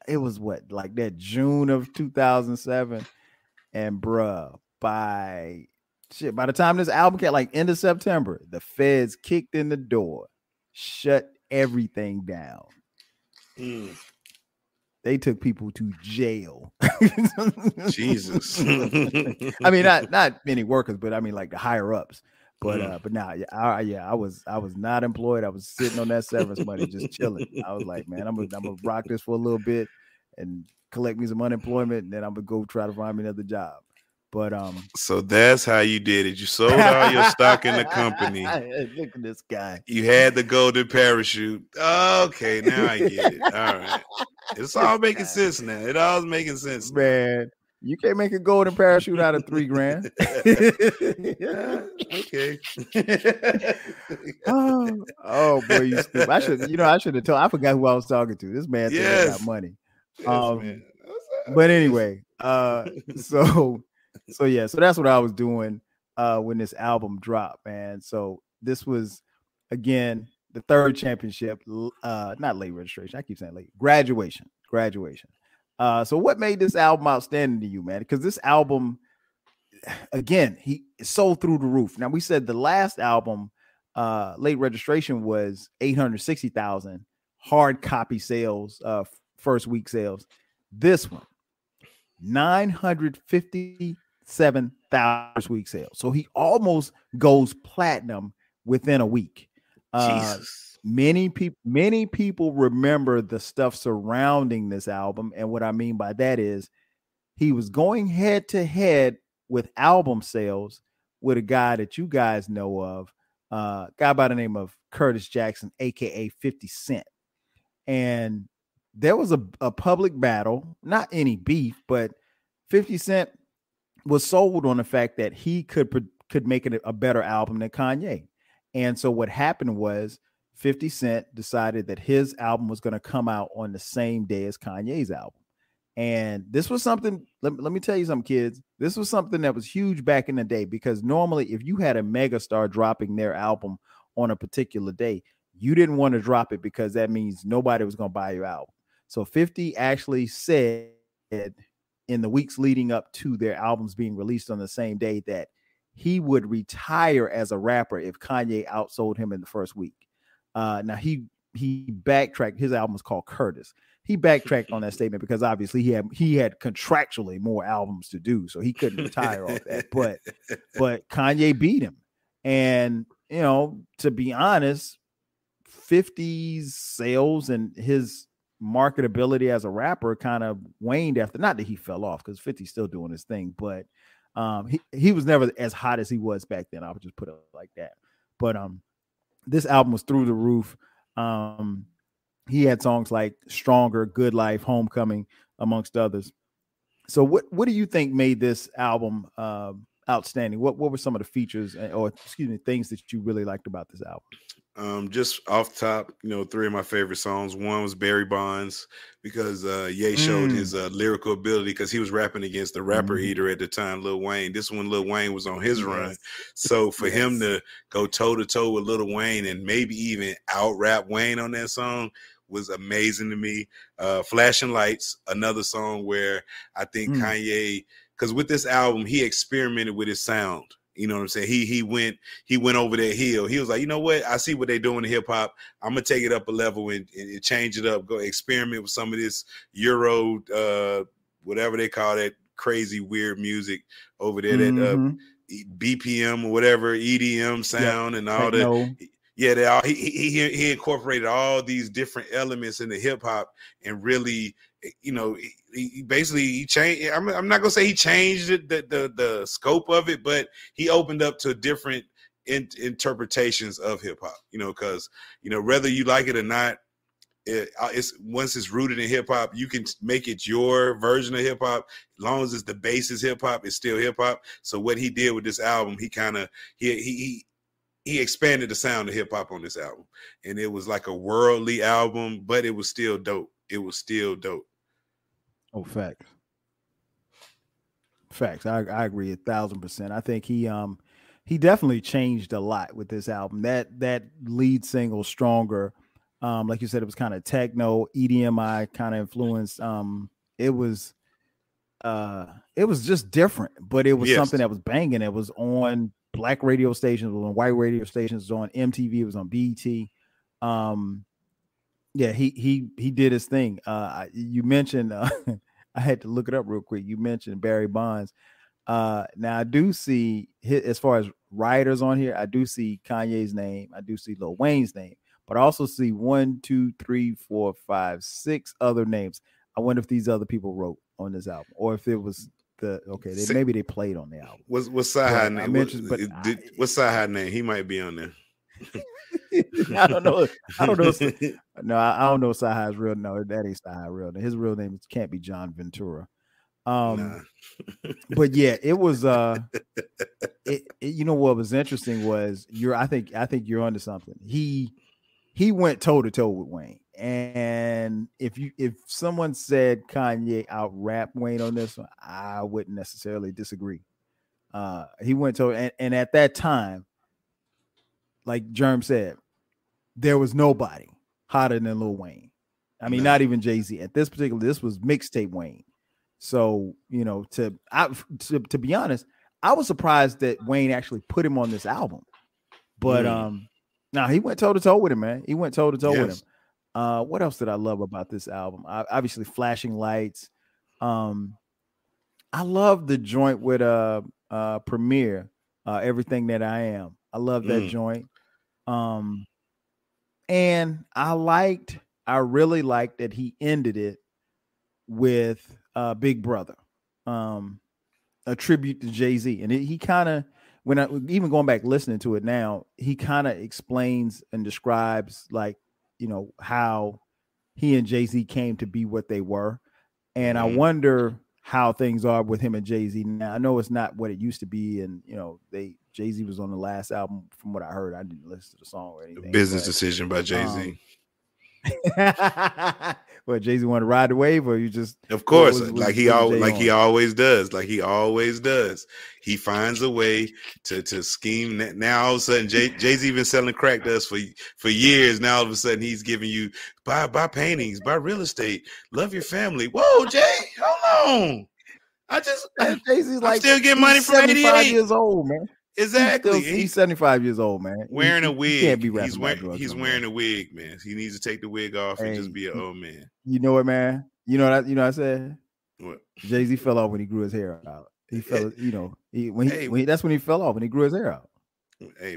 it was like that June of 2007. And bruh, by the time this album came, like end of September, the feds kicked in the door, shut everything down. They took people to jail. Jesus. Not many workers, but like the higher ups. But now, I was not employed. I was sitting on that severance money, just chilling. I was like, man, I'm gonna rock this for a little bit and collect me some unemployment, and then I'm gonna go try to find me another job. But so that's how you did it. You sold all your stock in the company. Look at this guy. You had the golden parachute. Okay, now I get it. All right, it's all making sense now. It all is making sense, man. You can't make a golden parachute out of $3,000. Okay. Oh boy, you stupid. I should have told. I forgot who I was talking to. This man thinks I got money. Yes, man. But anyway, so that's what I was doing when this album dropped, man. So this was again the third championship, not late registration. I keep saying late graduation. So what made this album outstanding to you, man? Because this album, again, he sold through the roof. Now we said the last album, Late Registration, was 860,000 hard copy sales, first week sales. This one, 957,000 first week sales. So he almost goes platinum within a week. Jesus. many people remember the stuff surrounding this album, and what I mean by that is he was going head to head with album sales with a guy that you guys know of, guy by the name of Curtis Jackson, aka 50 Cent. And there was a public battle, not any beef, but 50 Cent was sold on the fact that he could make it a better album than Kanye. And so what happened was 50 Cent decided that his album was going to come out on the same day as Kanye's album. And this was something, let me tell you something, kids. This was something that was huge back in the day, because normally if you had a megastar dropping their album on a particular day, you didn't want to drop it because that means nobody was going to buy your album. So 50 actually said in the weeks leading up to their albums being released on the same day that he would retire as a rapper if Kanye outsold him in the first week. Now he backtracked. His album was called Curtis. He backtracked on that statement because obviously he had contractually more albums to do, so he couldn't retire off that. But Kanye beat him, and you know, to be honest, 50's sales and his marketability as a rapper kind of waned after. Not that he fell off, because 50's still doing his thing, but he was never as hot as he was back then. I would just put it like that. But this album was through the roof. He had songs like Stronger, Good Life, Homecoming, amongst others. So what do you think made this album outstanding? What were some of the features or things that you really liked about this album? Just off top, you know, three of my favorite songs. One was Barry Bonds, because Ye showed his lyrical ability, because he was rapping against the rapper eater at the time, Lil Wayne. This one, Lil Wayne was on his run. So for him to go toe to toe with Lil Wayne and maybe even out rap Wayne on that song was amazing to me. Flashing Lights, another song where I think Kanye, because with this album, he experimented with his sound. You know what I'm saying? He went over that hill. He was like, you know what? I see what they're doing in hip hop. I'm gonna take it up a level and change it up. Go experiment with some of this Euro, whatever they call that crazy weird music over there, that BPM or whatever, EDM sound and all that. Yeah, he incorporated all these different elements into hip hop and really, you know, he changed. I'm not gonna say he changed the scope of it, but he opened up to different interpretations of hip hop. You know, because you know, whether you like it or not, it's once it's rooted in hip hop, you can make it your version of hip hop. As long as it's the base is hip hop, it's still hip hop. So what he did with this album, he expanded the sound of hip hop on this album, and it was like a worldly album, but it was still dope. It was still dope. Oh, facts. I agree 1,000%. I think he definitely changed a lot with this album. That lead single, Stronger, like you said, it was kind of techno, EDMI kind of influenced. It was just different, but it was something that was banging. It was on Black radio stations, it was on white radio stations, it was on MTV, it was on BET. Yeah, he did his thing. You mentioned I had to look it up real quick. You mentioned Barry Bonds. Now I do see, as far as writers on here, I do see Kanye's name, I do see Lil Wayne's name, but I also see 1, 2, 3, 4, 5, 6 other names. I wonder if these other people wrote on this album, or if it was maybe they played on the album. What's Sci-Hi name? What's Sci-Hi name? He might be on there. I don't know. No, I don't know Sci-Hi's real. No, that ain't Sci-Hi real. His real name can't be John Ventura. But yeah, it was. You know what was interesting was I think you're onto something. He went toe to toe with Wayne, and if someone said Kanye out rap Wayne on this one, I wouldn't necessarily disagree. He went toe, and at that time, like Jerm said, there was nobody hotter than Lil Wayne. I mean, not even Jay-Z. This was mixtape Wayne. So, you know, to be honest, I was surprised that Wayne actually put him on this album. But now he went toe to toe with him, man. He went toe to toe with him. What else did I love about this album? Obviously, Flashing Lights. I love the joint with Premier, Everything That I Am. I love that joint. And I really liked that he ended it with Big Brother, um, a tribute to Jay-Z. And he kind of, when I even going back listening to it now, he kind of explains and describes like, how he and Jay-Z came to be what they were. And I wonder how things are with him and Jay-Z now. I know it's not what it used to be, and Jay-Z was on the last album. From what I heard, I didn't listen to the song or anything. Business decision by Jay-Z. What, Jay-Z want to ride the wave, or you just, of course, like he always does. He finds a way to scheme. Now all of a sudden, Jay-Z been selling crack to us for years. Now all of a sudden, he's giving you buy paintings, buy real estate, love your family. Whoa, Jay, hold on. Jay-Z's like, I'm still getting money from 75 years old, man. Exactly. He's 75 years old, man. Wearing a wig. He can't be he's wearing a wig, man. He needs to take the wig off and just be an old man. You know what, man? You know what I said? What? Jay-Z fell off when he grew his hair out. He fell, that's when he fell off, when he grew his hair out. Hey,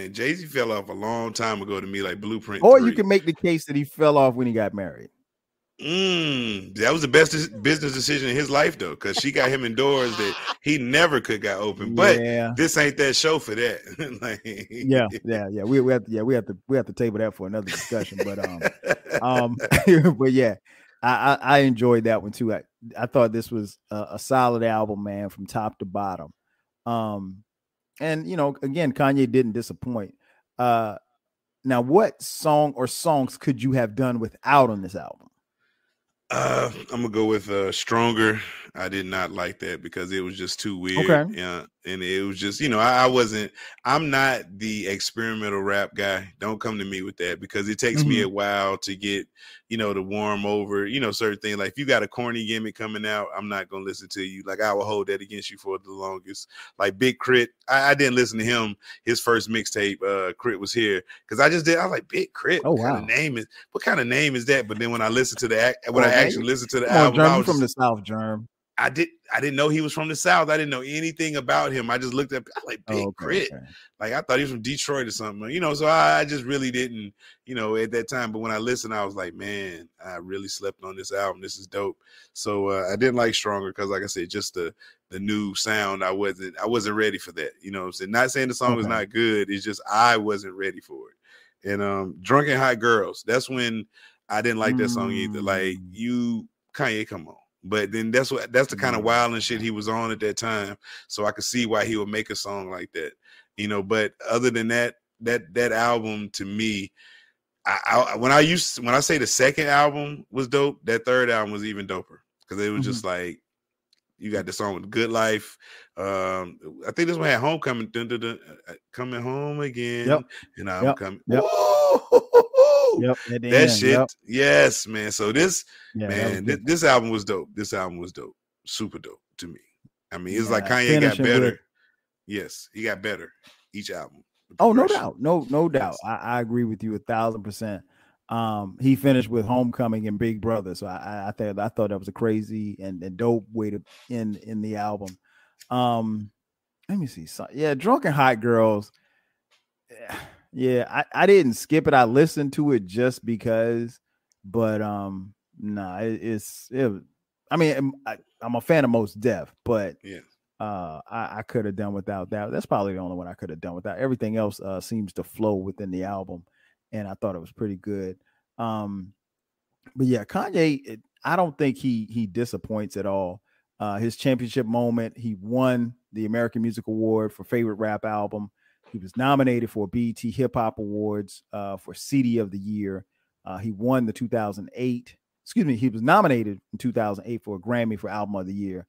Jay-Z fell off a long time ago to me, like Blueprint. Or 3. you can make the case that he fell off when he got married. That was the best business decision in his life, though, because she got him indoors that he never could got open. But this ain't that show for that. Yeah. We have to table that for another discussion. But but yeah, I enjoyed that one too. I thought this was a solid album, man, from top to bottom. And again, Kanye didn't disappoint. Now, what song or songs could you have done without on this album? I'm gonna go with Stronger. I did not like that because it was just too weird. Okay. Yeah, and it was just, I'm not the experimental rap guy. Don't come to me with that because it takes me a while to get, to warm over, certain things. Like if you got a corny gimmick coming out, I'm not gonna listen to you. Like I will hold that against you for the longest. Like Big Crit, I didn't listen to him. His first mixtape, Crit was here because I was like, Big Crit. What kind of name is that? But then when I listened to actually listened to the album, Jerm, I was from the South, Jerm. I didn't know he was from the South. I didn't know anything about him. I just looked up, I like Big Crit. Okay. Like I thought he was from Detroit or something, so I just really didn't, at that time. But when I listened, I was like, man, I really slept on this album. This is dope. So I didn't like Stronger because, like I said, just the new sound, I wasn't ready for that. You know what I'm saying? Not saying the song is not good. It's just I wasn't ready for it. And Drunken Hot Girls, that's when I didn't like that song either. Like Kanye, come on. But then that's the kind of wild and shit he was on at that time. So I could see why he would make a song like that, But other than that album to me, when I say the second album was dope, that third album was even doper because it was just like you got the song with Good Life. I think this one had Homecoming, coming home again, and I'm coming. Yep. Yep, that shit. Yes, man. So this album was dope. This album was dope. Super dope to me. I mean, it's like Kanye got better. Yes, he got better each album. Oh, no doubt. No doubt. I agree with you 1,000%. He finished with Homecoming and Big Brother. So I thought that was a crazy and dope way to end in the album. Let me see. So, Drunken Hot Girls. Yeah, I didn't skip it. I listened to it just because, but I mean, I'm a fan of Mos Def, but I could have done without that. That's probably the only one I could have done without. Everything else seems to flow within the album, and I thought it was pretty good. But yeah, Kanye, I don't think he disappoints at all. His championship moment, he won the American Music Award for favorite rap album. He was nominated for BET Hip Hop Awards for CD of the Year. He won the 2008. Excuse me. He was nominated in 2008 for a Grammy for Album of the Year.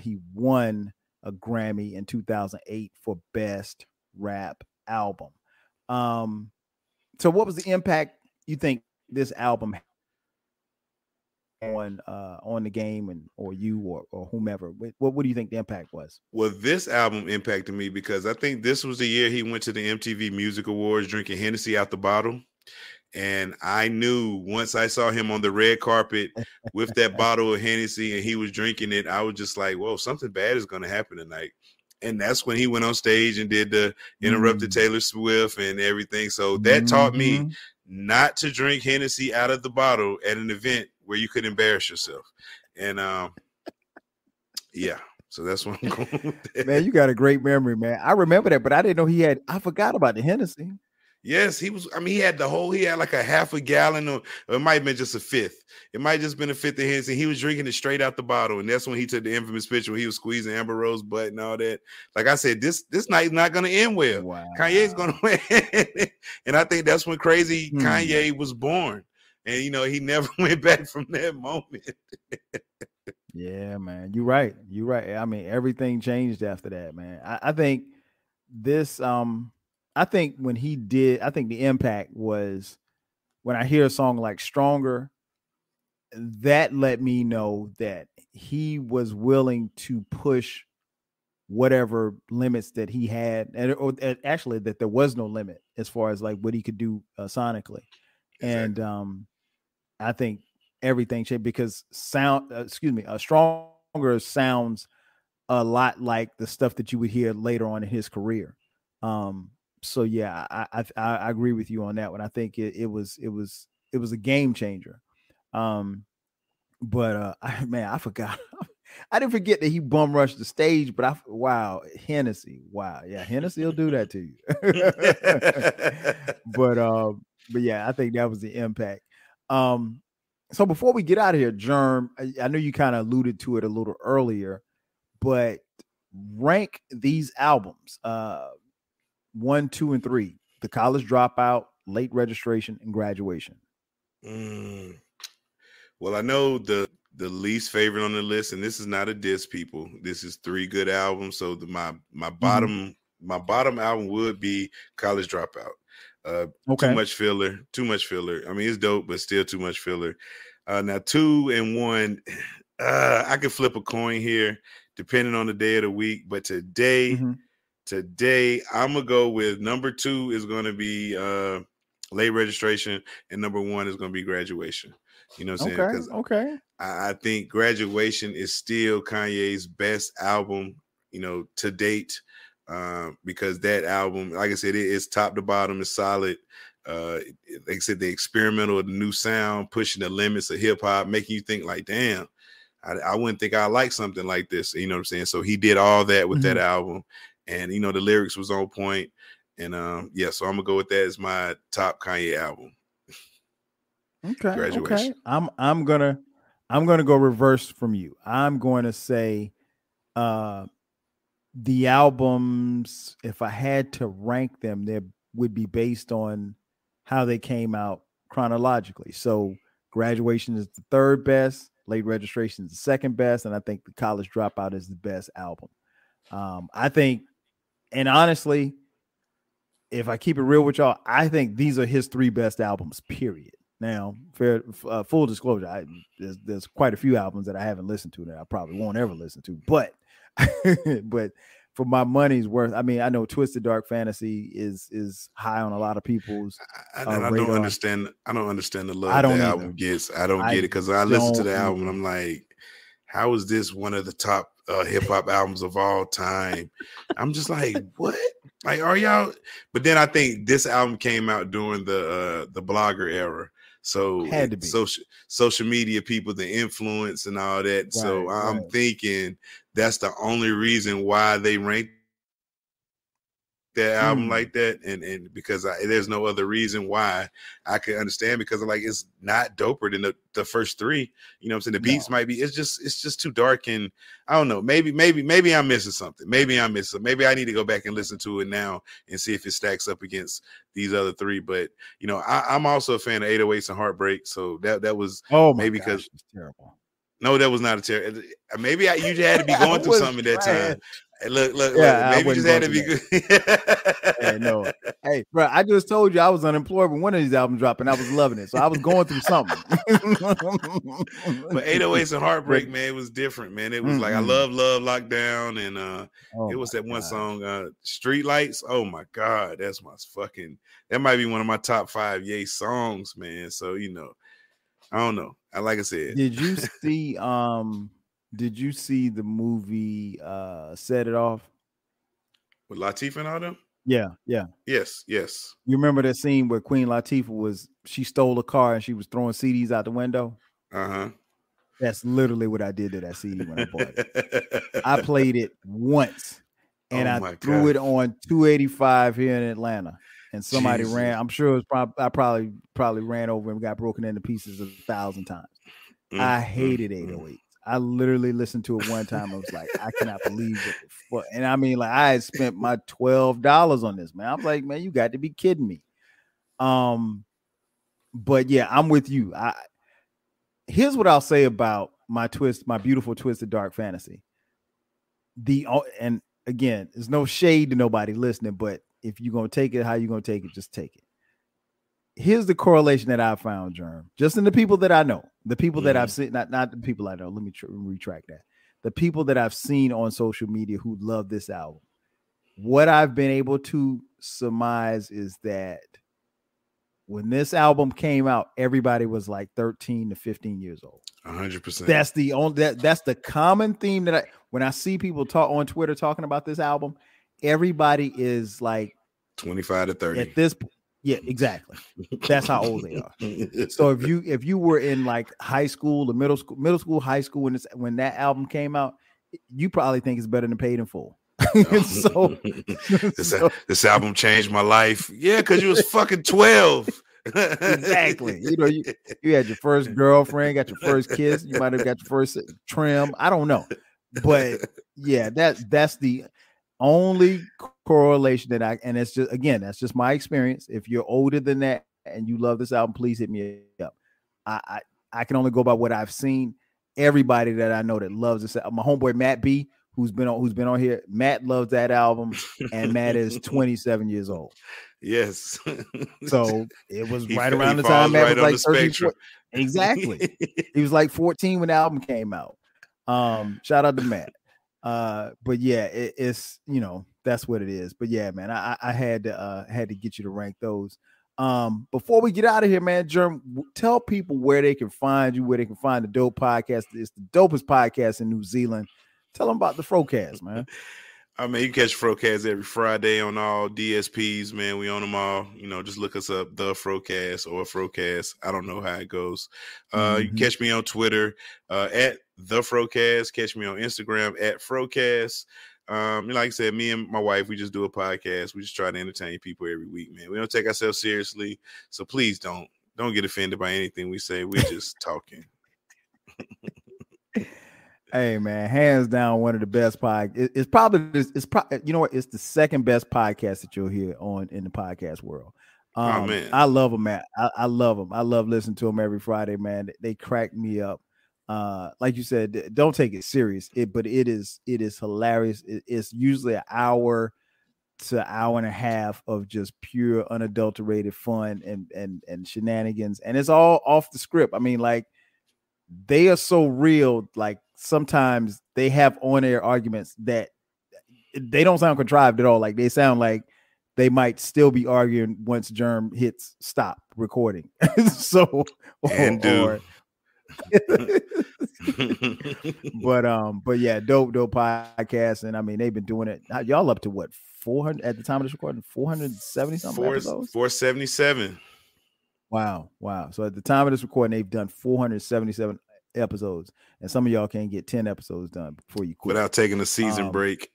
He won a Grammy in 2008 for Best Rap Album. So, what was the impact you think this album had on the game or you or whomever? What do you think the impact was? Well, this album impacted me because I think this was the year he went to the MTV Music Awards drinking Hennessy out the bottle. And I knew once I saw him on the red carpet with that bottle of Hennessy and he was drinking it, I was just like, whoa, something bad is going to happen tonight. And that's when he went on stage and did the Interrupted Taylor Swift and everything. So that taught me not to drink Hennessy out of the bottle at an event where you could embarrass yourself. And yeah, so that's what I'm going with that. Man, you got a great memory, man. I remember that, but I didn't know I forgot about the Hennessy. Yes, he was. I mean, he had like a half a gallon, or it might have been just a fifth. It might have just been a fifth of Hennessy. He was drinking it straight out the bottle, and that's when he took the infamous picture where he was squeezing Amber Rose's butt and all that. Like I said, this night's not going to end well. Wow. Kanye's going to win, and I think that's when Crazy Kanye was born. And he never went back from that moment. Yeah, man, you're right. You're right. I mean, everything changed after that, man. I think this. I think when he did, I think the impact was when I hear a song like Stronger, that let me know that he was willing to push whatever limits that he had, and actually that there was no limit as far as like what he could do sonically. Exactly. And I think everything changed because Stronger sounds a lot like the stuff that you would hear later on in his career. So yeah, I agree with you on that one. I think it was a game changer. But I forgot. I didn't forget that he bum rushed the stage, but wow, Hennessy. Wow. Yeah, Hennessy will do that to you. But yeah, I think that was the impact. So before we get out of here, Jerm, I know you kind of alluded to it a little earlier, but rank these albums 1, 2, and 3: The College Dropout, Late Registration, and Graduation. Well, I know the least favorite on the list, and this is not a diss, people. This is 3 good albums. So my bottom album would be College Dropout. Okay. Too much filler. I mean, it's dope, but still too much filler. Now 2 and 1, I could flip a coin here depending on the day of the week. But today, I'm gonna go with number 2 is gonna be Late Registration, and number 1 is gonna be Graduation. You know what I'm saying? Because I think Graduation is still Kanye's best album, to date. Because that album, like I said, it's top to bottom, is solid. Like I said, the experimental, the new sound, pushing the limits of hip hop, making you think like, damn, I wouldn't think I like something like this. You know what I'm saying? So he did all that with that album, and the lyrics was on point. And yeah, so I'm gonna go with that as my top Kanye album. Okay. Graduation. Okay. I'm gonna go reverse from you. I'm going to say the albums, if I had to rank them, they would be based on how they came out chronologically. So Graduation is the 3rd best, Late Registration is the 2nd best, and I think The College Dropout is the best album. I think, and honestly, if I keep it real with y'all, I think these are his 3 best albums, period. Now, full disclosure, there's quite a few albums that I haven't listened to that I probably won't ever listen to, but for my money's worth, I mean, I know Twisted Dark Fantasy is high on a lot of people's. I don't understand. I don't understand the love the album gets. I don't get it, because I listen to the album and I'm like, how is this one of the top hip hop albums of all time? I'm just like, what? Like, are y'all? But then I think this album came out during the blogger era. So had to be. Social media people, the influence and all that. Right, so I'm thinking that's the only reason why they ranked that album like that, and because there's no other reason why I could understand, because like it's not doper than the first 3. You know what I'm saying? The beats might be, it's just too dark, and I don't know, maybe I'm missing something. Maybe I need to go back and listen to it now and see if it stacks up against these other 3. But I'm also a fan of 808s and Heartbreak, so that was maybe because it's terrible. No, that was not a terrible. Maybe you just had to be going through something at that time. Hey, look. Maybe you just had to be good. Hey, no. Hey, bro, I just told you I was unemployed when one of these albums dropped, and I was loving it. So I was going through something. But 808s and Heartbreak, man, it was different, man. It was like, I love Lockdown, and it was that one song, Street Lights. Oh my God, that might be one of my top 5 Ye songs, man. So I don't know. Like I said, did you see the movie Set It Off with Latifah and all them? Yeah, yeah. Yes, yes. You remember that scene where Queen Latifah she stole a car and she was throwing CDs out the window? Uh-huh. That's literally what I did to that CD when I bought it. I played it once and Oh I my threw God. it on 285 here in Atlanta. And somebody ran. Jesus. I'm sure it was I probably ran over and got broken into pieces 1,000 times. I hated 808s. I literally listened to it one time. I was like, I cannot believe what the fuck. And I mean, like, I had spent my $12 on this, man. I was like, man, you got to be kidding me. But yeah, I'm with you. Here's what I'll say about my beautiful twisted dark fantasy. And again, there's no shade to nobody listening, but if you're gonna take it, how you gonna take it, just take it. Here's the correlation that I found, Jerm. Just in the people that I know, the people that I've seen, not the people I know. Let me retract that. The people that I've seen on social media who love this album. What I've been able to surmise is that when this album came out, everybody was like 13 to 15 years old. 100%. That's the only that's the common theme that when I see people talk on Twitter talking about this album, everybody is like 25 to 30. At this point, yeah, exactly. That's how old they are. So if you were in like high school or middle school, high school when that album came out, you probably think it's better than Paid in Full. So this album changed my life. Yeah, because you was fucking 12. Exactly. You had your first girlfriend, got your first kiss, you might have got your first trim. I don't know. But yeah, that's the only correlation that and it's just, again, that's just my experience. If you're older than that and you love this album, please hit me up. I can only go by what I've seen. Everybody that I know that loves this, my homeboy Matt B, who's been on here, Matt loves that album, and Matt is 27 years old. Yes. So it was right around the time Matt was like 13. Exactly. He was like 14 when the album came out. Shout out to Matt. But yeah, it's that's what it is. But yeah, man, I had to get you to rank those. Before we get out of here, man, Jerm, tell people where they can find you, where they can find the Dope Podcast. It's the dopest podcast in New Zealand. Tell them about the Frocast, man. I mean, you can catch Frocast every Friday on all DSPs, man. We own them all. Just look us up, the Frocast or Frocast. I don't know how it goes. You can catch me on Twitter at the Frocast. Catch me on Instagram at Frocast. Like I said, me and my wife, we just do a podcast. We just try to entertain people every week, man. We don't take ourselves seriously, so please don't get offended by anything we say. We're just talking. Hey man, hands down, one of the best podcasts. It's probably you know what? It's the second best podcast that you'll hear in the podcast world. Oh man, I love them, man. I love them. I love listening to them every Friday, man. They crack me up. Like you said, don't take it serious. But it is hilarious. It's usually an hour to an hour and a half of just pure unadulterated fun and shenanigans, and it's all off the script. I mean, like, they are so real. Like, sometimes they have on-air arguments that they don't sound contrived at all. Like, they sound like they might still be arguing once Jerm hits stop recording. But yeah, dope podcast. And I mean, they've been doing it. Y'all up to what, 400 at the time of this recording? 470 something episodes? 477. Wow. So at the time of this recording, they've done 477 episodes, and some of y'all can't get 10 episodes done before you quit without taking a season break.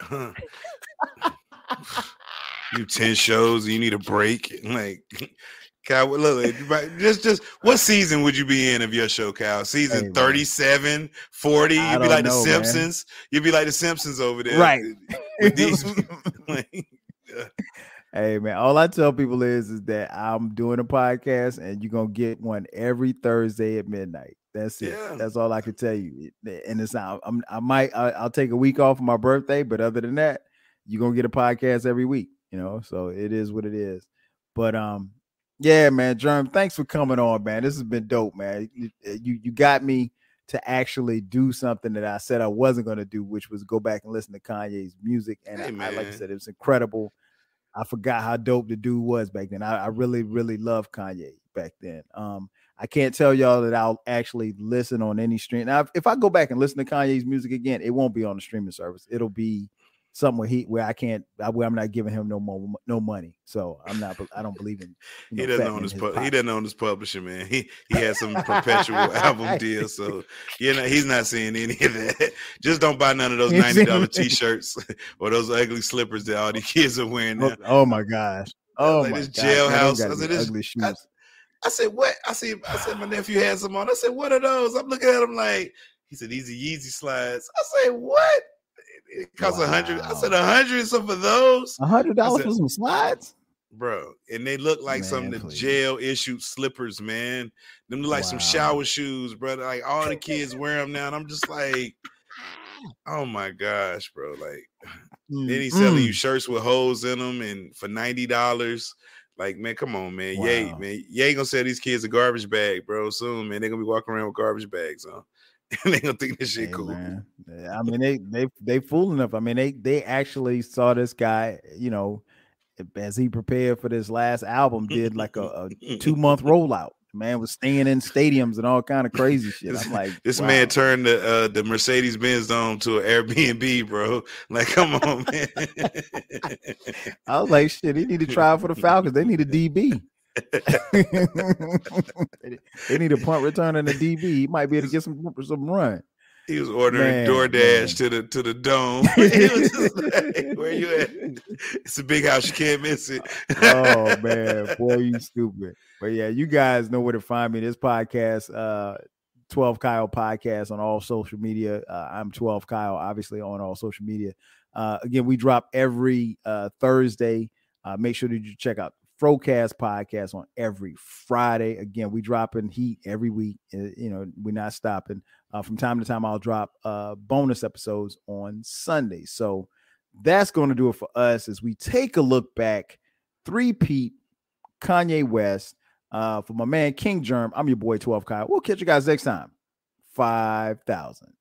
You 10 shows, you need a break. Like, Kyle, look, just what season would you be in of your show, Kyle? Season 37, 40? You'd be like the Simpsons. Man. You'd be like the Simpsons over there, right? With these. Hey man, all I tell people is that I'm doing a podcast, and you're gonna get one every Thursday at midnight. That's it. Yeah. That's all I can tell you. And it's not. I'll take a week off for my birthday, but other than that, you're gonna get a podcast every week. So it is what it is. But yeah, man, Jerm, thanks for coming on, man. This has been dope, man. You got me to actually do something that I said I wasn't gonna do, which was go back and listen to Kanye's music. And I like I said, it was incredible. I forgot how dope the dude was back then. I really, really loved Kanye back then. I can't tell y'all that I'll actually listen on any stream. Now, if I go back and listen to Kanye's music again, it won't be on the streaming service. It'll be something where I'm not giving him no money. So I don't believe in, he doesn't fattening own his his he doesn't own his publisher, man. He has some perpetual album deal, so he's not seeing any of that. Just don't buy none of those $90 t-shirts or those ugly slippers that all these kids are wearing now. Oh my gosh. Oh my this gosh. jailhouse. I said, this ugly shoes. I said, what? I said my nephew had some on. I said, what are those? I'm looking at him like, he said, these are Yeezy slides. I said, what? It costs $100. I said, $100 some for those. $100 for some slides, bro. And they look like some of the jail issued slippers, man. Them look like some shower shoes, brother. Like all the kids wear them now, and I'm just like, oh my gosh, bro. Like, then he's selling you shirts with holes in them, and for $90. Like, man, come on, man. Ye gonna sell these kids a garbage bag, bro. Soon, man. They're gonna be walking around with garbage bags on. And they gonna think this shit cool. Man. I mean, they fool enough. I mean, they actually saw this guy, as he prepared for this last album, did like a 2-month rollout. Man was staying in stadiums and all kind of crazy shit. I'm like, this man turned the Mercedes Benz Dome to an Airbnb, bro. Like, come on, man. I was like, shit, he need to try for the Falcons. They need a DB. They need a punt return and a DB. He might be able to get some run. He was ordering DoorDash to the dome. He was just like, where you at? It's a big house. You can't miss it. Oh, man. Boy, you stupid. But yeah, you guys know where to find me. This podcast, 12 Kyle Podcast on all social media. I'm 12 Kyle, obviously, on all social media. Again, we drop every Thursday. Make sure that you check out Frocast Podcast on every Friday. Again, we dropping heat every week. We're not stopping. From time to time, I'll drop bonus episodes on Sunday. So that's going to do it for us as we take a look back. Peat, Kanye West. For my man King Jerm, I'm your boy 12 Kyle. We'll catch you guys next time. 5,000.